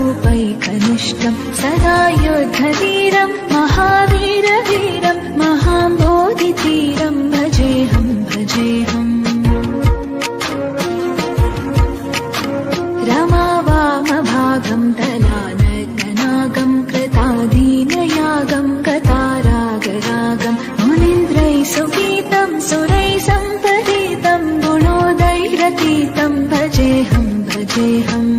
स्वरूपैकनिष्ठं सदा युद्धवीरं महावीरवीरं महाम्बोधिधीरं भजेऽहं भजेऽहम् रमावामभागं दलानगनागं कृताधीनयागं गतारागरागं मुनीन्द्रैः सुगीतं सुरैः सम्परीतं गुणोदैरतीतं भजेऽहं भजेऽहम्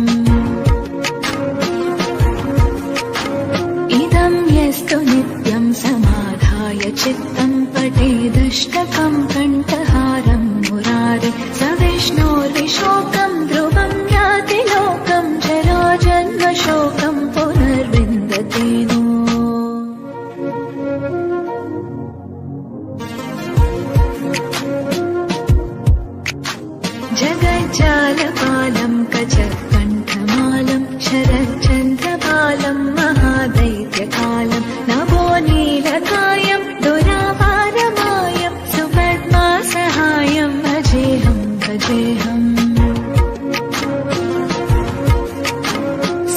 इदं यस्तु नित्यं समाधाय चित्तं पठेदष्टकं कण्ठहारं मुरारे स विष्णोर्विशोकं ध्रुवं याति लोकं जराजन्मशोकं पुनर्विन्दते नो जगज्जालपालं कचकण्ठमालं शरच्चन्द्रपालं महादैत्यकालं नभो नीलकायं दुरापारमायं सुपद्मासहायं भजेऽहं भजेऽहम्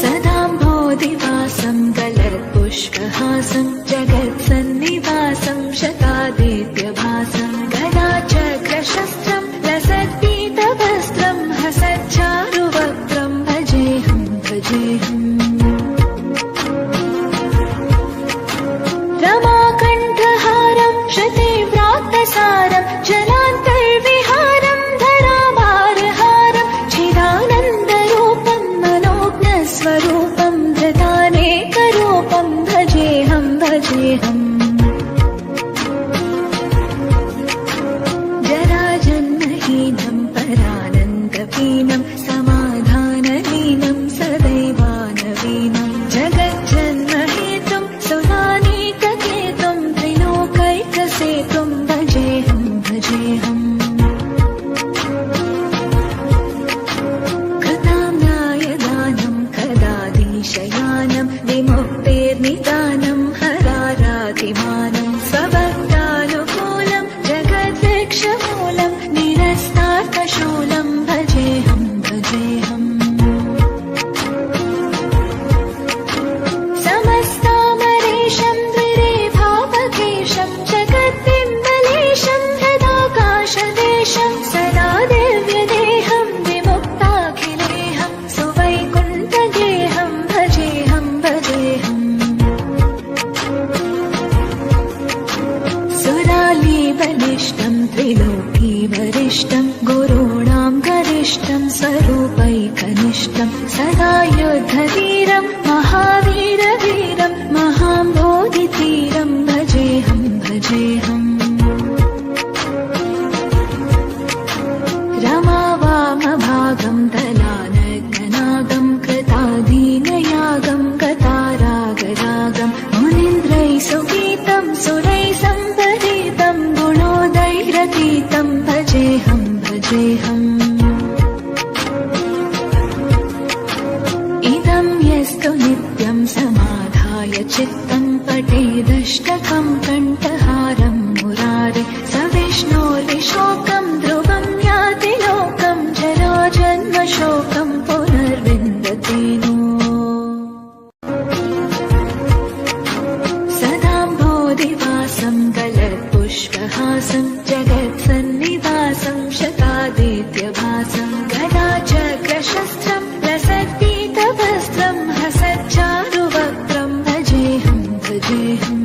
सदाम्भोधिवासं गलत्पुष्पहासं जगत्सन्निवासं शतादित्यभासं गदाचक्रशस्त्रं लसत्पीतवस्त्रं हसच्चारुवक्त्रं भजेऽहं भजेऽहम् रमाकण्ठहारं श्रुतिव्राक्तसारं जलान्तर्विहारं धराभारहारं चिदानन्दरूपं मनोज्ञस्वरूपं धृतानेकरूपं भजेऽहं भजेऽहम् जराजन्महीनं परानन्दपीनं समाधानलीनं सदैवानवीनं जगज्जन्महेतुं सुरानीककेतुं त्रिलोकैकसेतुं भजेऽहं भजेऽहम् कृताम्नायदानं कदाधीशयानं विमुक्तेर्निदानं हरारातिमानं स्वभक्तानुकूलं जगद्वृक्षमूलं निरस्तार्थशूलं भजेऽहं भजेऽहम् समस्तामरेशं द्विरेभावकेशं जगद्बिम्बलेशं हृदाकाशदेशं सदा दिव्यदेहं विमुक्ताखिलेहं सुवैकुण्ठगेहं भजेऽहं भजेऽहम् सुरालीबलिष्ठं त्रिलोकीवरिष्ठं गुरूणां गरिष्ठं स्वरूपैकनिष्ठं सदा युद्धवीरं महावीरवीरं महाम्बोधिधीरं भजेऽहं भजेऽहम् रमावामभागं दलानगनागं कृताधीनयागं गतारागरागं मुनीन्द्रैः सुगीतं सुरैः सम्परीतं गुणोदैरतीतं भजेऽहं भजेऽहम् इदं यस्तु नित्यं समाधाय चित्तं पठेदष्टकं कण्ठहारं मुरारे स विष्णोर्विशोकं ध्रुवं याति लोकं जराजन्मशोकं पुनर्विन्दते नो सदाम्भोधिवासं गलत्पुष्पहासं जगत्सन्निवासं शतादित्यभासं गदाचक्रशस्त्रं लसत्पीतवस्त्रं हसच्चारुवक्त्रं भजेऽहं भजेऽहम्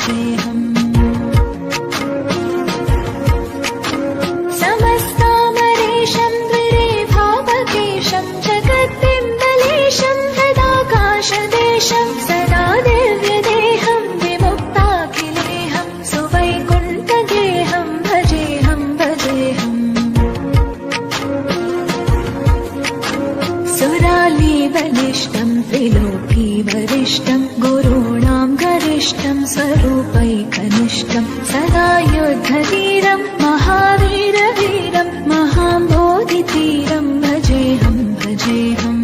भजेऽहम् समस्तामरेशं द्विरेभावकेशं जगद्बिम्बलेशं हृदाकाशदेशं सदा दिव्यदेहं विमुक्ताखिलेहं सुवैकुण्ठगेहं भजेऽहं भजेऽहम् सुरालीबलिष्ठं त्रिलोकीवरिष्ठं गुरूणां गरिष्ठं स्वरूपैकनिष्ठं सदा युद्धवीरं महावीरवीरं महाम्बोधितीरं भजेऽहं भजेऽहम्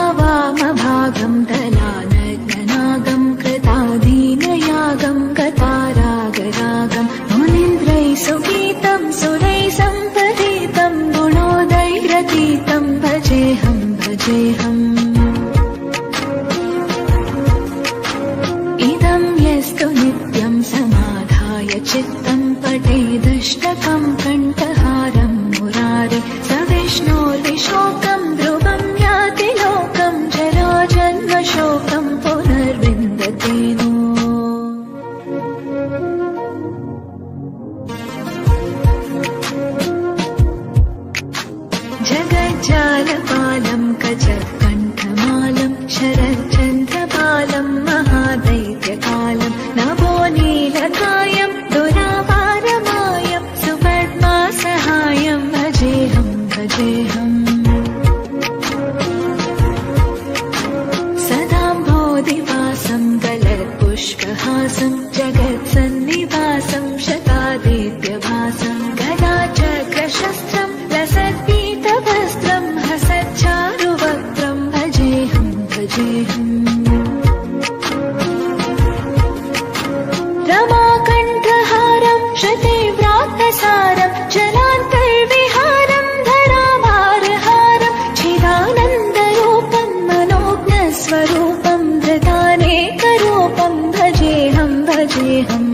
रमावामभागं दलानग्ननागं कृताधीनयागं गतारागरागं मुनीन्द्रैः सुगीतं सुरैः सम्परीतं गुणोदयरतीतं भजेऽहं भजेऽहम् इदं यस्तु नित्यं समाधाय चित्तं पठेदष्टकं कण्ठहारं मुरारे स विष्णोर्विशोकं ध्रुवं याति लोकं जराजन्मशोकं पुनर्विन्दते नो जगज्जालपालं कचकण्ठमालं शरच्चन्द्रपालं महादैत्यकालं नभोनीलकायं दुरापारमायं सुपद्मासहायं भजेऽहं भजेऽहम् सदाम्भोधिवासं गलत्पुष्पहासं जगत्सन्निवासं शतादित्यभासं गदाचक्रशस्त्रं लसत्पीतवस्त्रं हसच्चारुवक्त्रं भजेऽहं भजेऽहम् रमाकण्ठहारं श्रुतिव्रातसारं जलान्तर्विहारं धराभारहारं चिदानन्दरूपं मनोज्ञस्वरूपं धृतानेकरूपं भजेऽहं भजेऽहम्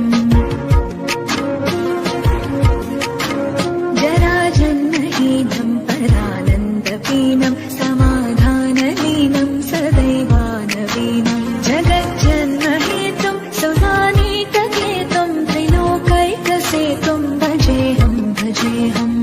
जराजन्महीनं परानन्दपीनं समाधानलीनं सदैवानवीनं जगज्जन्महेतुं सुरानीककेतुं त्रिलोकैकसेतुं भजेऽहं भजेऽहम्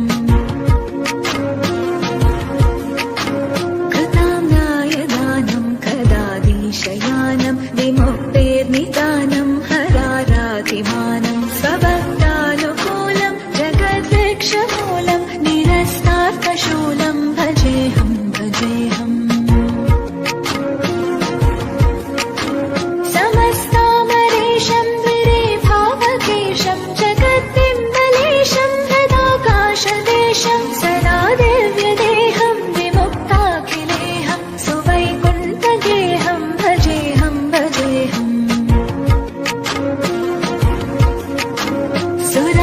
कृताम्नायदानं कदाधीशयानं विमुक्तेर्निदानं हरारातिमानं स्वभक्तानुकूलं जगद्वृक्षमूलं निरस्तार्थशूलं भजेऽहं भजेऽहम् समस्तामरेशं द्विरेभावकेशं जगद्बिम्बलेशं हृदाकाशदेशं सदा दिव्यदेहं विमुक्ताखिलेहं सुवैकुण्ठगेहं भजेऽहं भजेऽहम्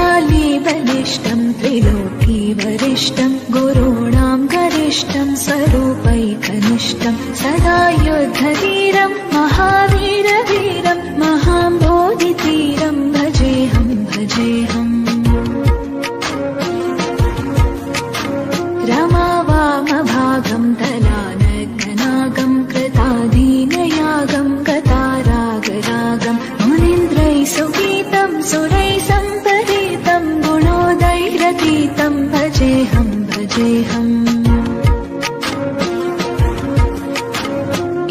सुरालीबलिष्ठं त्रिलोकीवरिष्ठं गुरूणां गरिष्ठं स्वरूपैकनिष्ठं सदा युद्धवीरं महावीरवीरं महाम्बोधितीरं भजेऽहं भजेऽहम् रमावामभागं दलानग्ननागं कृताधीनयागं गतारागरागं मुनीन्द्रैः सुगीतं सुरैः सम्परीतं गुणोदयरतीतं भजेऽहं भजेऽहम्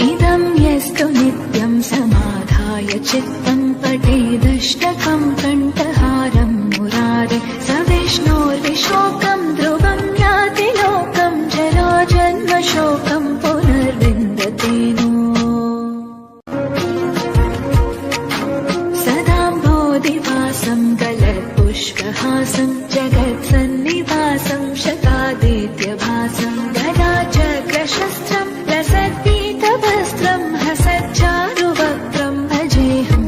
इदं यस्तु नित्यं समाधाय चित्तं पठेदष्टकं कण्ठहारं मुरारे स विष्णोर्विशोकं ध्रुवं याति लोकं जराजन्मशोकं पुनर्विन्दते नो सदाम्भोधिवासं गलत्पुष्पहासं जगत्सन्निवासं शतादित्यभासं गदाचक्रशस्त्रं लसत्पीतवस्त्रं हसच्चारुवक्त्रं भजेऽहं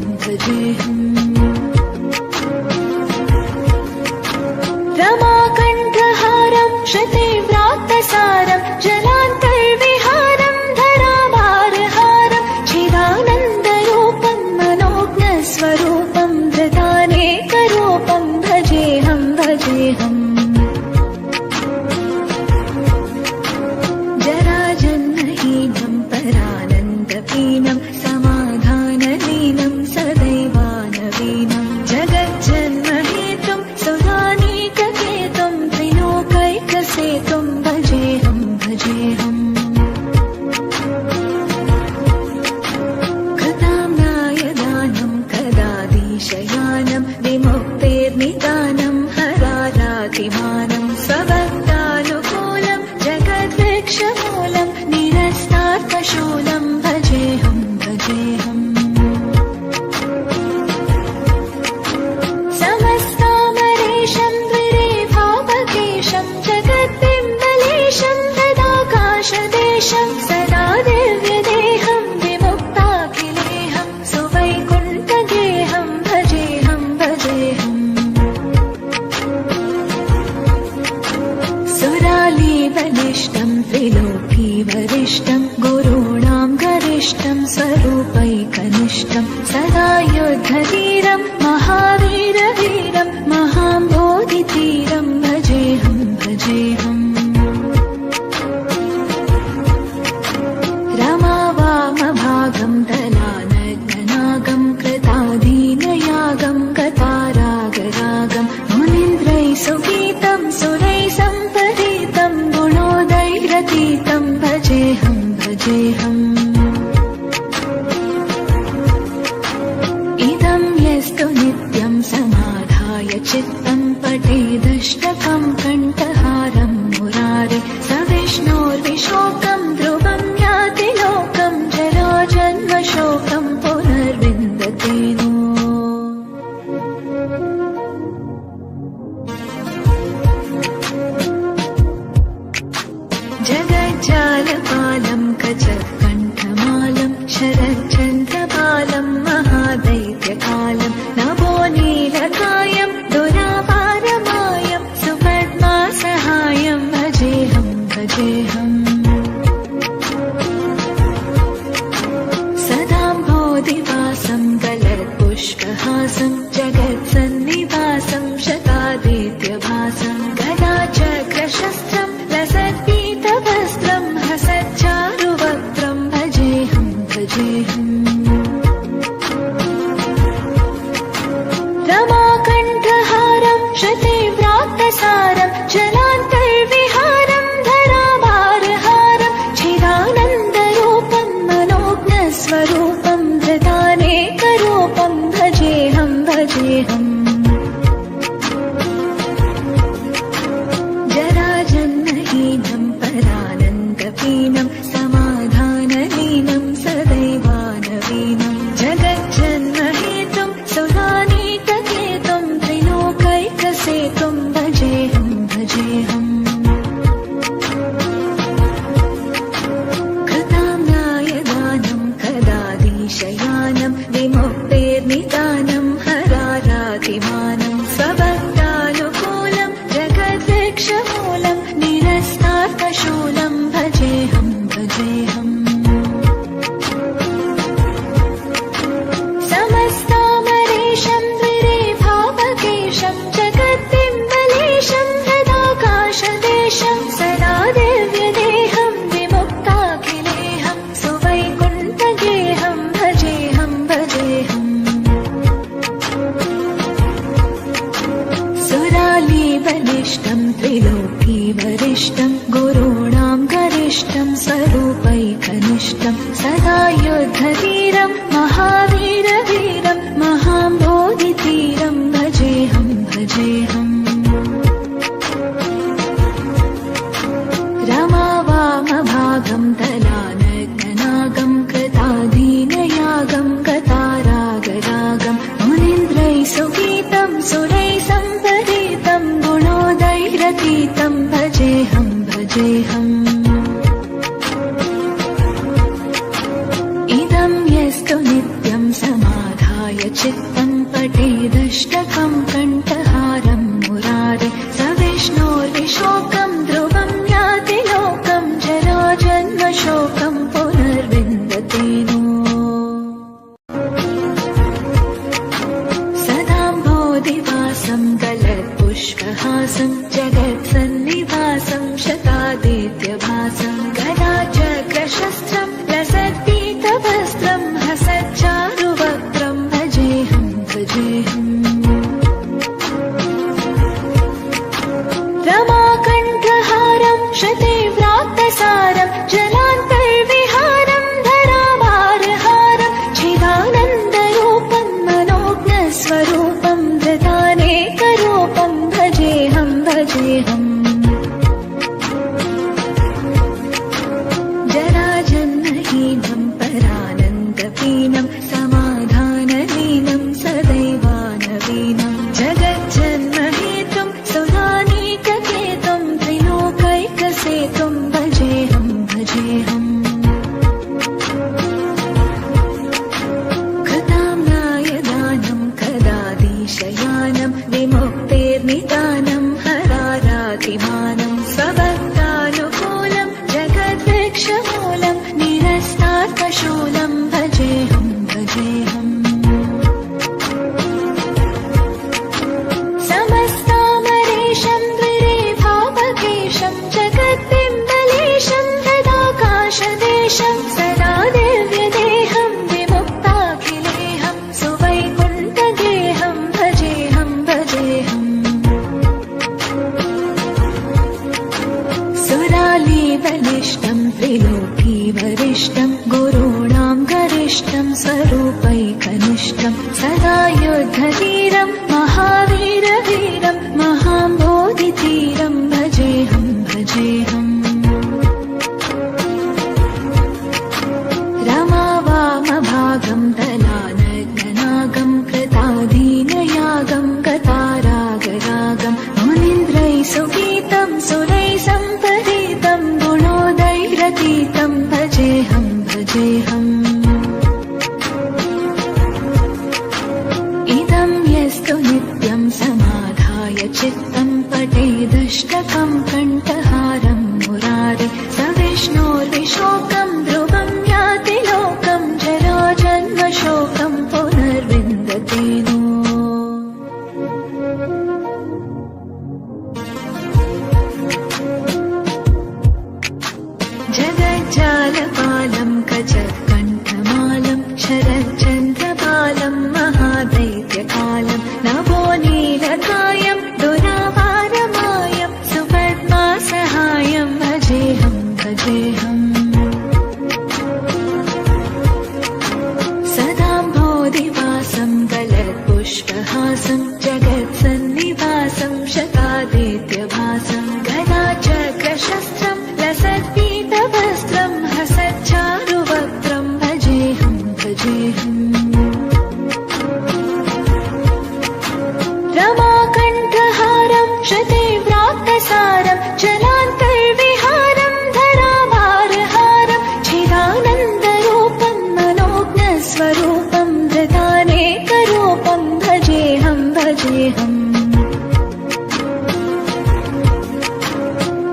सविष्टं स्वरूपैकनिष्ठं सदा युद्धधीरं महावीरवीरं महाबोधिधीरं भजेऽहं भजेऽहम् रमावामभागं दलानग्ननागं कृताधीनयागं गतारागरागं मुनीन्द्रैः सुगीतं सुरैः सम्परीतं गुणोदैरतीतं भजेऽहं भजेऽहम् इदं यस्तु नित्यं समाधाय चित्तं पठेदष्टकं कण्ठहारं मुरारे स विष्णोर्विशोकं ध्रुवं याति लोकं जराजन्मशोकं पुनर्विन्दते नो जगज्जालपालं कचकण्ठमालं शरच्चन्द्रपालं महादैत्यकालं नभो नीलकायं दुरापारमायं सुपद्मासहायं भजेऽहं भजेऽहम् सदाम्भोधिवासं गलत्पुष्पहासं जगत्सन्निवासं शतादित्यभासं गदाचक्रशस्त्रं लसत्पीतवस्त्रं हसच्चारुवक्त्रं भजेऽहं भजेऽहम् रमाकण्ठहारं शतीव्रातसारं जलान्तर्विहारं धराभारहारं चिदानन्दरूपं मनोज्ञस्वरूपं धृतानेकरूपं भजेऽहं भजेऽहम् जराजन्महीनं परानन्दहीनं समाधानहीनं सदैवानवीनं जगज्जन्महेतुं सुरानीककेतुं त्रिलोकैकसेतुं भजेऽहं भजेऽहम् कृताम्नायदानं कदाधीशयानं विमुक्तेर्निदानं हरारातिमानं स्वभक्तानुकूलं जगद्वृक्षमूलं निरस्तार्थशूलं भजेऽहं भजेऽहम् समस्तामरेशं द्विरेभावकेशं जगद्बिम्बलेशं हृदाकाशदेशं सदा दिव्यदेहं विमुक्ताखिलेहं सुवैकुण्ठगेहं भजेऽहं भजेऽहम् सुरालीबलिष्ठं त्रिलोकीवरिष्ठं गुरूणां गरिष्ठं स्वरूपैकनिष्ठं सदा युद्धधीरं महावीरवीरं महाबोधिधीरं भजेऽहं भजेऽहम् रमावामभागं दलानग्ननागं कृताधीनयागं गतारागरागं मुनीन्द्रैः सुगीतं सुरैः सम्परीतं गुणोदैरतीतं भजेऽहं भजेऽहम् इदं यस्तु नित्यं समाधाय चित्तं पठेदष्टकं कण्ठहारं मुरारे स विष्णोर्विशोकं ध्रुवं याति लोकं जराजन्मशोकं पुनर्विन्दते नो सदाम्भोधिवासं गलत्पुष्पहासं जगत्सन्निवासं शतादित्यभासं गदाचक्रशस्त्रं लसत्पीतवस्त्रं हसच्चारुवक्त्रं भजेऽहं स्वरूपैकनिष्ठं सदा युद्धधीरं महावीरवीरं महाम्बोधितीरं भजेऽहं भजेऽहम् रमावामभागं दलानग्ननागं कृताधीनयागं गतारागरागं मुनीन्द्रैः सुगीतं सुरैः सम्परीतं गुणोदैरतीतं भजेऽहं भजेऽहम् इदं यस्तु नित्यं समाधाय चित्तं पठेदष्टकं कण्ठहारं मुरारे स विष्णोर्विशोकं ध्रुवं याति लोकं जराजन्मशोकं पुनर्विन्दते नो जगज्जालपालं कचकण्ठमालं शरच्चन्द्रपालं महादैत्यकालं नभो नीलकायं दुरावारमायं सुपद्मासहायं भजेऽहं भजेऽहम् सदाम्भोधिवासं गलत्पुष्पहासं जगत्सन्निवासं शतादित्यभासं गदाचक्रशस्त्रं लसत्पीतवस्त्रं हसच्चारुवक्त्रं भजेऽहं भजेऽहम् रमाकण्ठहारं श्रुतिव्राक्तसारं जलान्तर्विहारं धराभारहारं चिदानन्दरूपं मनोज्ञस्वरूपं धृतानेकरूपं भजेऽहं भजेऽहम्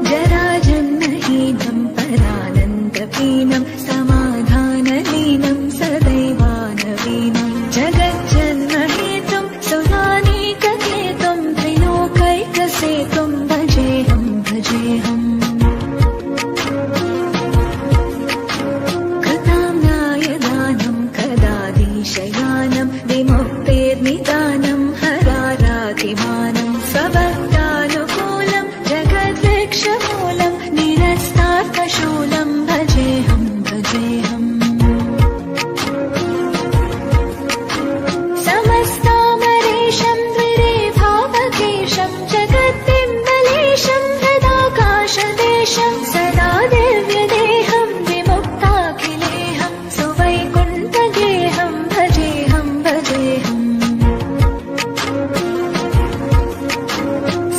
जराजन्महीनं परानन्दपीनं समाधानलीनं सदैवानवीनं जगज्जन्महेतुं सुरानीककेतुं त्रिलोकैकसेतुं भजेऽहं भजेऽहम् कृताम्नायदानं कदाधीशयानं विमुक्तेर्निदानं हरारातिमानं स्वभक्तानुकूलं जगद्वृक्षमूलं निरस्तार्थशूलं भजेऽहं भजेऽहम् समस्तामरेशं द्विरेभावकेशं जगद्बिम्बलेशं तदाकाशदेशं सदा दिव्यदेहं विमुक्ताखिलेहं सुवैकुण्ठगेहं भजेऽहं भजेऽहम्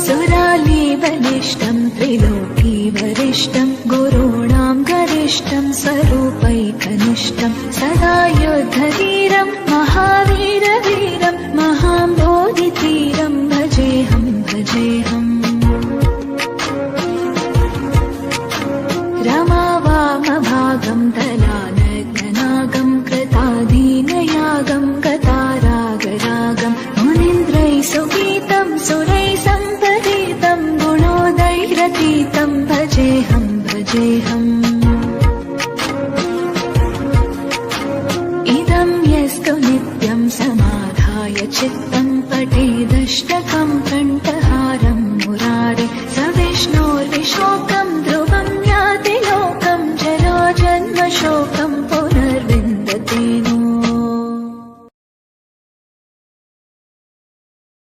सुरालीबलिष्ठं त्रिलोकीवरिष्ठं गुरूणां गरिष्ठं स्वरूपैकनिष्ठं सदा युद्धधीरं महावीरवीरं महाम्बोधितीरं भजेऽहं भजेऽहम् रमावामभागं दलानग्ननागं कृताधीनयागं गतारागरागं मुनीन्द्रैः सुगीतं सुरैः सम्परीतं गुणोदैरतीतं भजेऽहं भजेऽहम् इदं यस्तु नित्यं समाधाय चित्तं पठेदष्टकं कण्ठहारं मुरारे स विष्णोर्विशोकं